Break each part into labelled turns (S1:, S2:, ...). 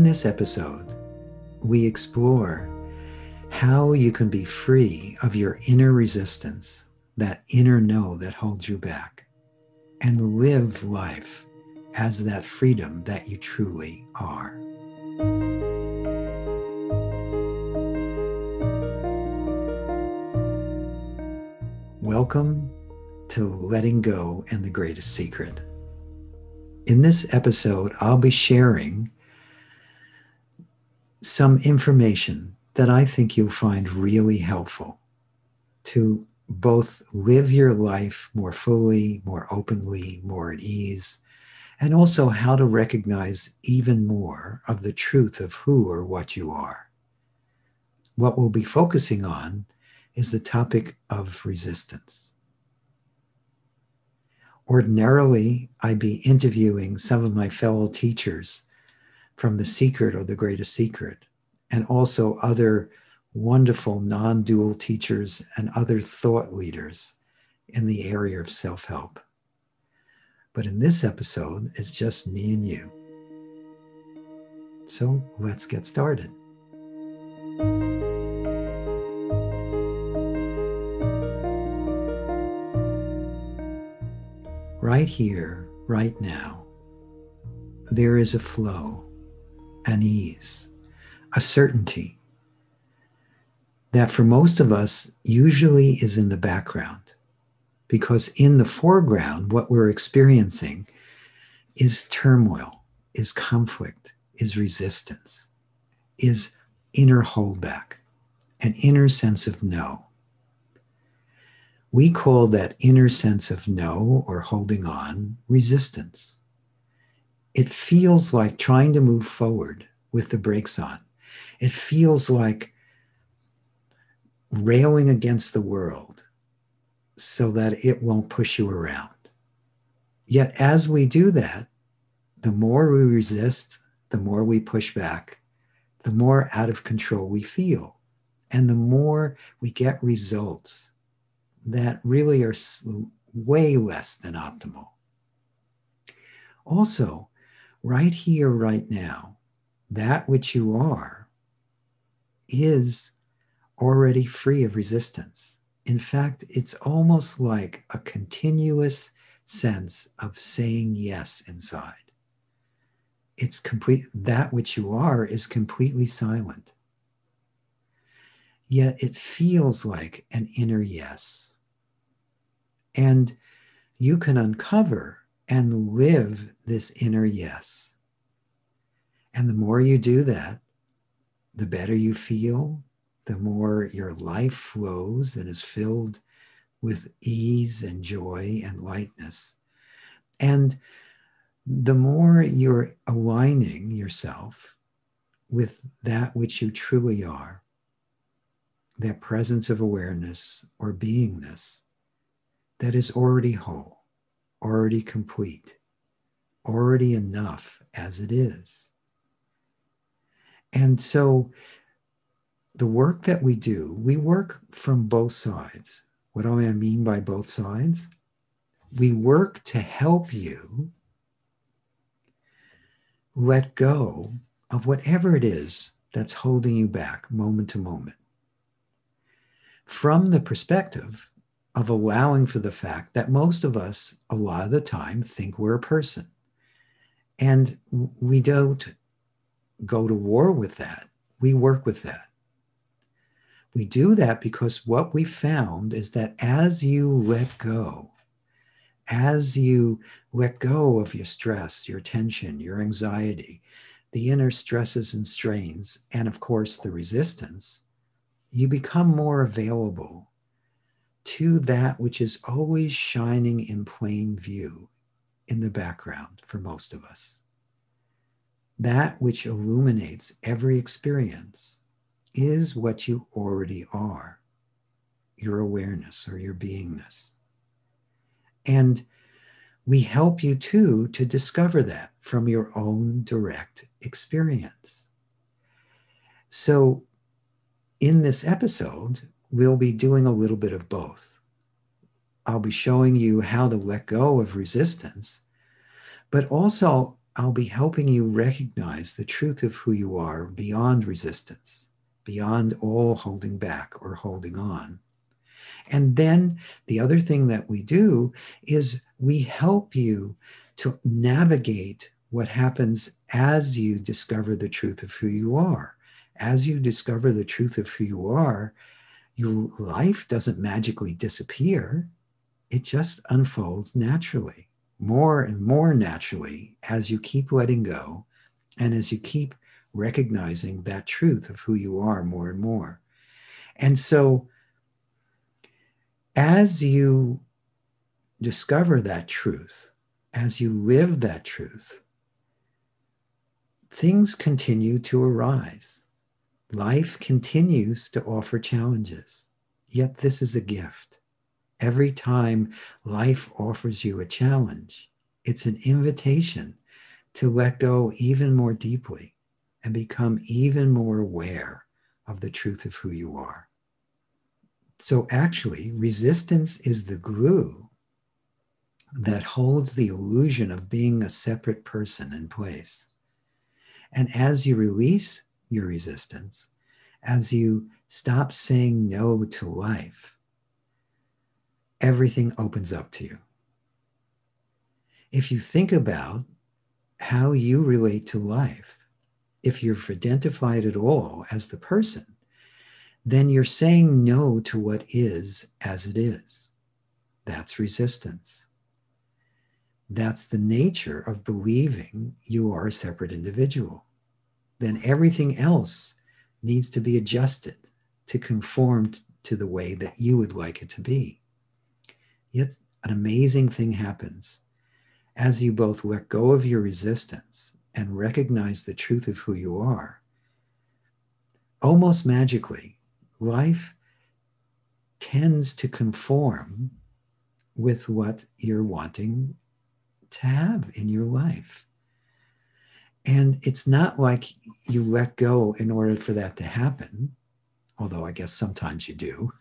S1: this episode, we explore how you can be free of your inner resistance, that inner no that holds you back, and live life as that freedom that you truly are. Welcome to Letting Go and the Greatest Secret. In this episode, I'll be sharing some information that I think you'll find really helpful to both live your life more fully, more openly, more at ease, and also how to recognize even more of the truth of who or what you are. What we'll be focusing on is the topic of resistance. Ordinarily, I'd be interviewing some of my fellow teachers from The Secret or The Greatest Secret, and also other wonderful non-dual teachers and other thought leaders in the area of self-help. But in this episode, it's just me and you. So let's get started. Right here, right now, there is a flow, an ease, a certainty that for most of us usually is in the background, because in the foreground, what we're experiencing is turmoil, is conflict, is resistance, is inner holdback, an inner sense of no. We call that inner sense of no or holding on resistance. It feels like trying to move forward with the brakes on. It feels like railing against the world so that it won't push you around. Yet as we do that, the more we resist, the more we push back, the more out of control we feel, and the more we get results that really are way less than optimal. Also, right here, right now, that which you are is already free of resistance. In fact, it's almost like a continuous sense of saying yes inside. It's complete. That which you are is completely silent. Yet it feels like an inner yes. And you can uncover and live this inner yes. And the more you do that, the better you feel, the more your life flows and is filled with ease and joy and lightness. And the more you're aligning yourself with that which you truly are, that presence of awareness or beingness that is already whole, already complete, already enough as it is. And so the work that we do, we work from both sides. What do I mean by both sides? We work to help you let go of whatever it is that's holding you back moment to moment, from the perspective of allowing for the fact that most of us, a lot of the time, think we're a person. And we don't go to war with that. We work with that. We do that because what we found is that as you let go of your stress, your tension, your anxiety, the inner stresses and strains, and of course the resistance, you become more available to that which is always shining in plain view in the background for most of us. That which illuminates every experience is what you already are, your awareness or your beingness. And we help you too to discover that from your own direct experience. So in this episode, we'll be doing a little bit of both. I'll be showing you how to let go of resistance, but also I'll be helping you recognize the truth of who you are beyond resistance, beyond all holding back or holding on. And then the other thing that we do is we help you to navigate what happens as you discover the truth of who you are. As you discover the truth of who you are, your life doesn't magically disappear. It just unfolds naturally, more and more naturally, as you keep letting go and as you keep recognizing that truth of who you are more and more. And so as you discover that truth, as you live that truth, things continue to arise. Life continues to offer challenges. Yet this is a gift. Every time life offers you a challenge, it's an invitation to let go even more deeply and become even more aware of the truth of who you are. So actually, resistance is the glue that holds the illusion of being a separate person in place. And as you release your resistance, as you stop saying no to life, everything opens up to you. If you think about how you relate to life, if you've identified at all as the person, then you're saying no to what is as it is. That's resistance. That's the nature of believing you are a separate individual. Then everything else needs to be adjusted to conform to the way that you would like it to be. Yet an amazing thing happens as you both let go of your resistance and recognize the truth of who you are. Almost magically, life tends to conform with what you're wanting to have in your life. And it's not like you let go in order for that to happen, although I guess sometimes you do.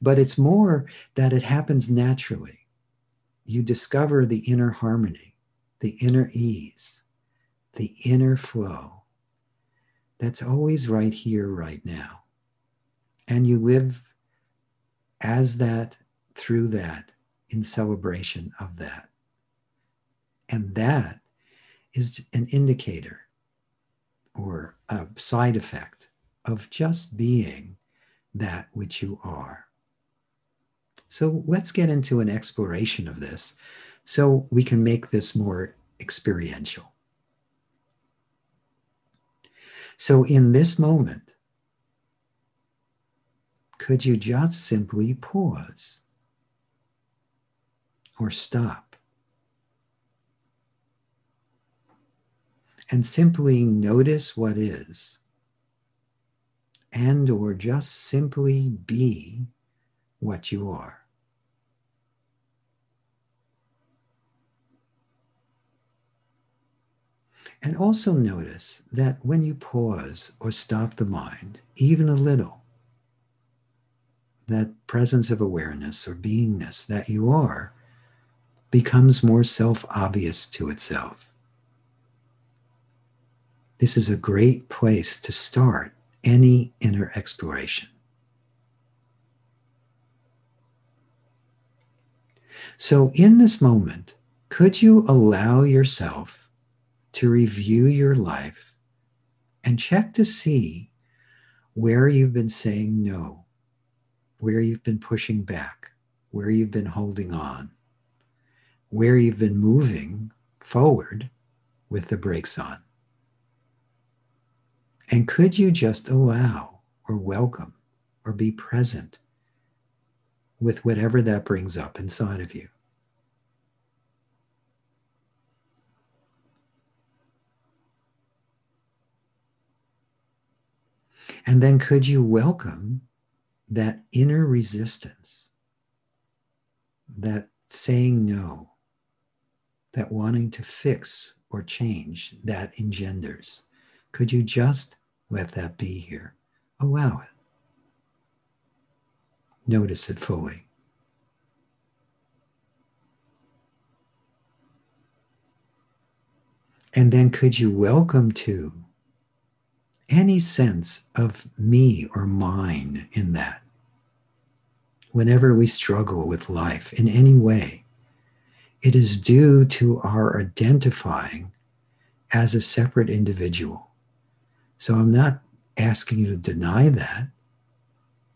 S1: But it's more that it happens naturally. You discover the inner harmony, the inner ease, the inner flow that's always right here, right now. And you live as that, through that, in celebration of that. And that is an indicator or a side effect of just being that which you are. So let's get into an exploration of this so we can make this more experiential. So in this moment, could you just simply pause or stop and simply notice what is, and or just simply be what you are? And also notice that when you pause or stop the mind, even a little, that presence of awareness or beingness that you are becomes more self-obvious to itself. This is a great place to start any inner exploration. So in this moment, could you allow yourself to review your life and check to see where you've been saying no, where you've been pushing back, where you've been holding on, where you've been moving forward with the brakes on? And could you just allow or welcome or be present with whatever that brings up inside of you? And then could you welcome that inner resistance, that saying no, that wanting to fix or change that engenders? Could you just let that be here? Allow it. Notice it fully. And then could you welcome to any sense of me or mine in that? Whenever we struggle with life in any way, it is due to our identifying as a separate individual. So I'm not asking you to deny that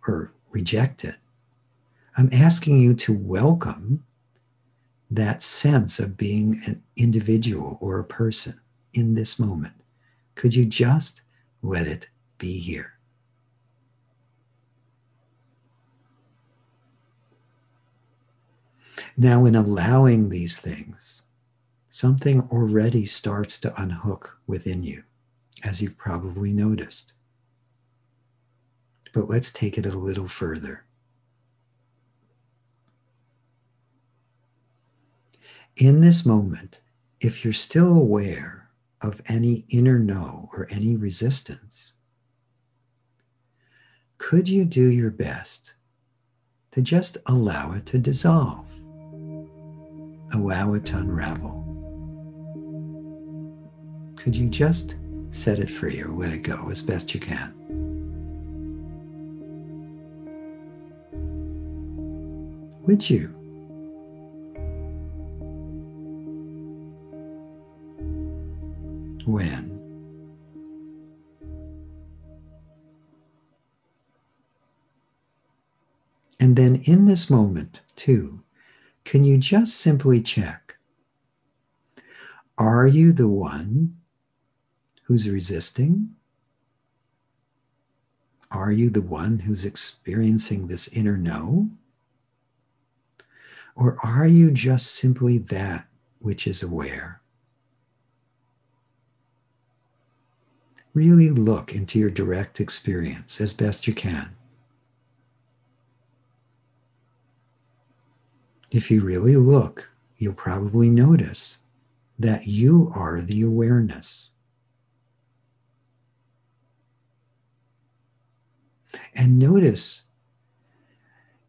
S1: or reject it. I'm asking you to welcome that sense of being an individual or a person in this moment. Could you just let it be here? Now, in allowing these things, something already starts to unhook within you, as you've probably noticed. But let's take it a little further. In this moment, if you're still aware of any inner no or any resistance, could you do your best to just allow it to dissolve? Allow it to unravel. Could you just set it free or let it go as best you can? Would you? When? And then in this moment, too, can you just simply check? Are you the one who's resisting? Are you the one who's experiencing this inner no? Or are you just simply that which is aware? Really look into your direct experience as best you can. If you really look, you'll probably notice that you are the awareness. And notice,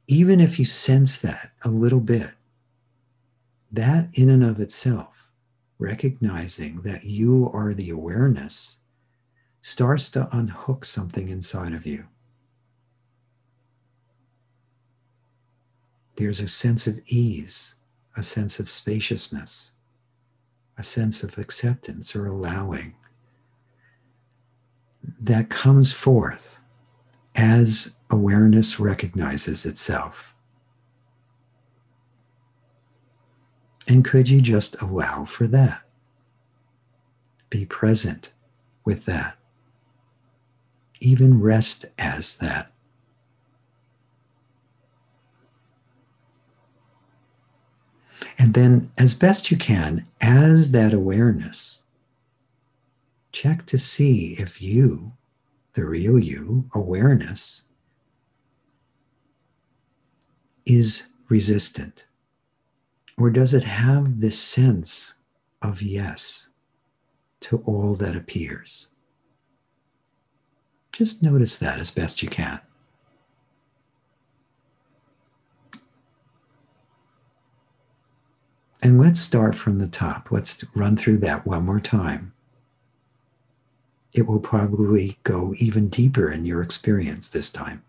S1: even if you sense that a little bit, that in and of itself, recognizing that you are the awareness, starts to unhook something inside of you. There's a sense of ease, a sense of spaciousness, a sense of acceptance or allowing that comes forth as awareness recognizes itself. And could you just allow for that? Be present with that. Even rest as that. And then, as best you can, as that awareness, check to see if you, the real you, awareness, is resistant. Or does it have this sense of yes to all that appears? Just notice that as best you can. And let's start from the top. Let's run through that one more time. It will probably go even deeper in your experience this time.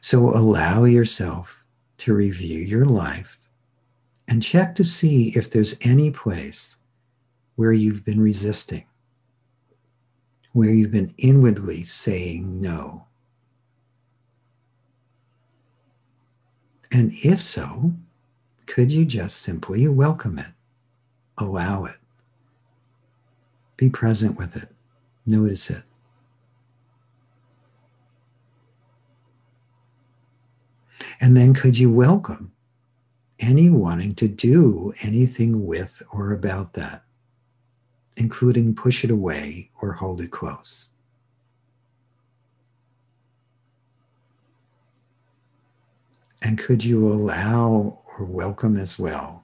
S1: So allow yourself to review your life and check to see if there's any place where you've been resisting, where you've been inwardly saying no. And if so, could you just simply welcome it, allow it, be present with it, notice it. And then could you welcome any wanting to do anything with or about that, including push it away or hold it close? And could you allow or welcome as well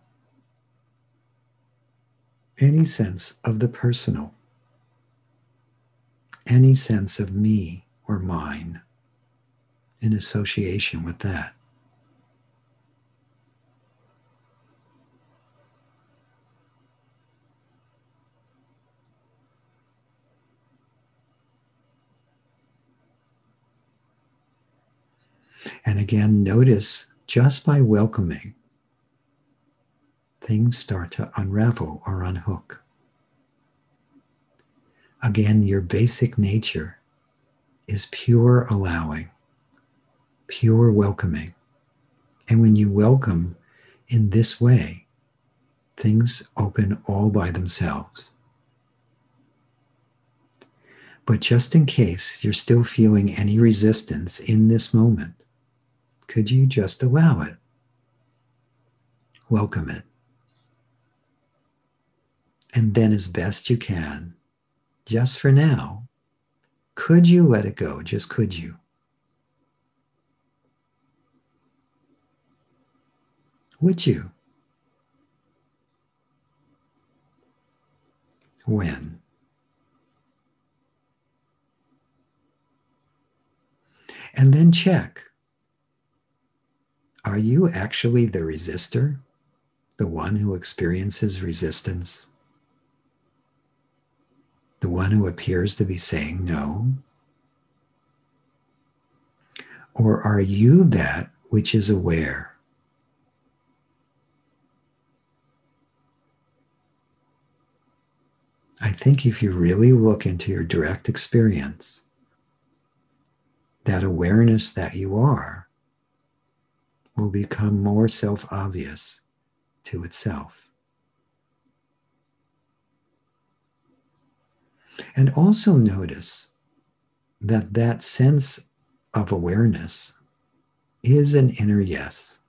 S1: any sense of the personal, any sense of me or mine in association with that? And again, notice just by welcoming, things start to unravel or unhook. Again, your basic nature is pure allowing, pure welcoming. And when you welcome in this way, things open all by themselves. But just in case you're still feeling any resistance in this moment, could you just allow it? Welcome it. And then, as best you can, just for now, could you let it go? Just could you? Would you? When? And then check. Are you actually the resistor? The one who experiences resistance? The one who appears to be saying no? Or are you that which is aware? I think if you really look into your direct experience, that awareness that you are will become more self-obvious to itself. And also notice that that sense of awareness is an inner yes,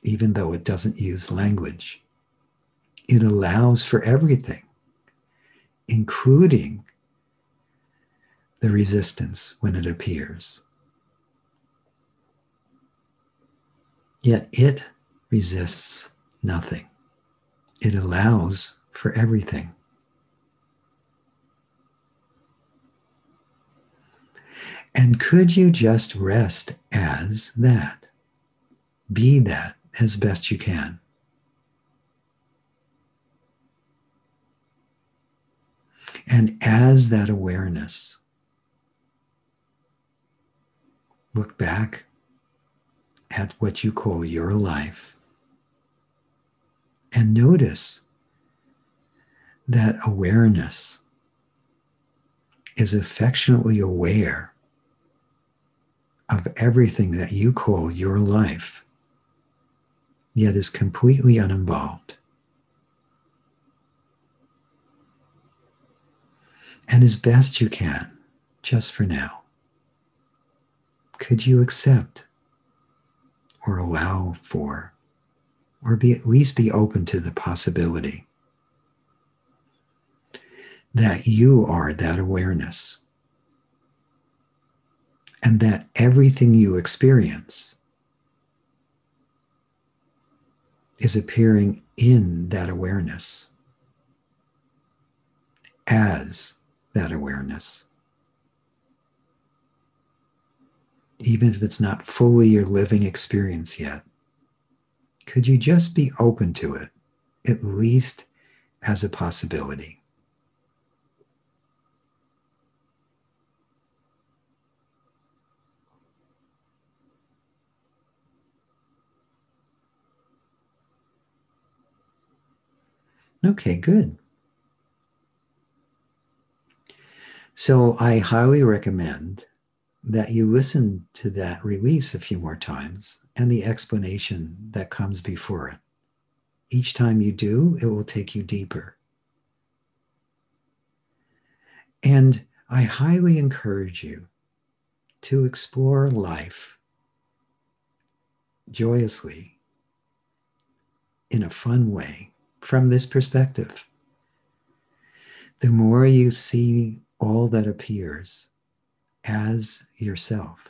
S1: even though it doesn't use language. It allows for everything, including the resistance when it appears. Yet it resists nothing. It allows for everything. And could you just rest as that? Be that as best you can. And as that awareness, look back at what you call your life and notice that awareness is affectionately aware of everything that you call your life, yet is completely uninvolved. And as best you can, just for now, could you accept or allow for, or at least be open to the possibility that you are that awareness and that everything you experience is appearing in that awareness as that awareness. Even if it's not fully your living experience yet, could you just be open to it, at least as a possibility? Okay, good. So I highly recommend that you listen to that release a few more times and the explanation that comes before it. Each time you do, it will take you deeper. And I highly encourage you to explore life joyously in a fun way from this perspective. The more you see all that appears as yourself,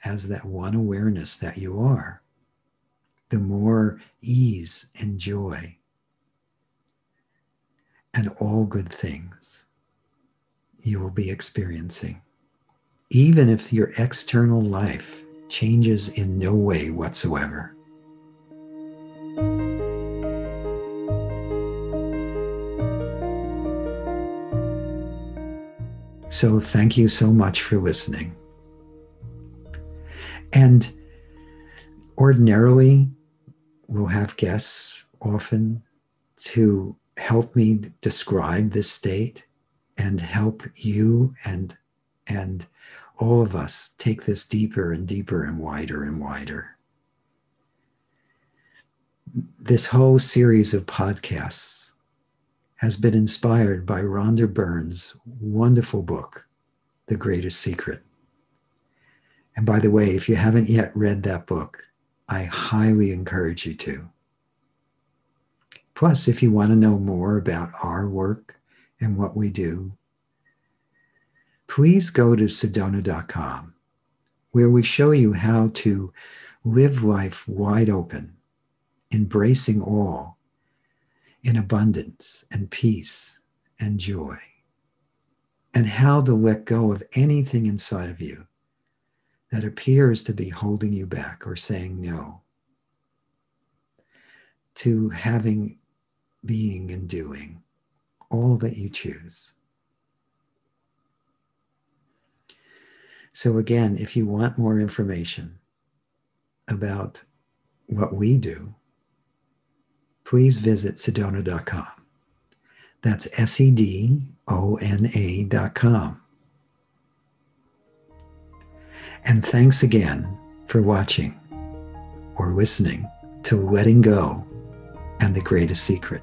S1: as that one awareness that you are, the more ease and joy and all good things you will be experiencing, even if your external life changes in no way whatsoever. So thank you so much for listening. And ordinarily, we'll have guests often to help me describe this state and help you and all of us take this deeper and deeper and wider and wider. This whole series of podcasts has been inspired by Rhonda Byrne's wonderful book, The Greatest Secret. And by the way, if you haven't yet read that book, I highly encourage you to. Plus, if you want to know more about our work and what we do, please go to Sedona.com, where we show you how to live life wide open, embracing all in abundance and peace and joy, and how to let go of anything inside of you that appears to be holding you back or saying no to having, being, and doing all that you choose. So again, if you want more information about what we do, please visit Sedona.com. That's Sedona.com. And thanks again for watching or listening to Letting Go and the Greatest Secret.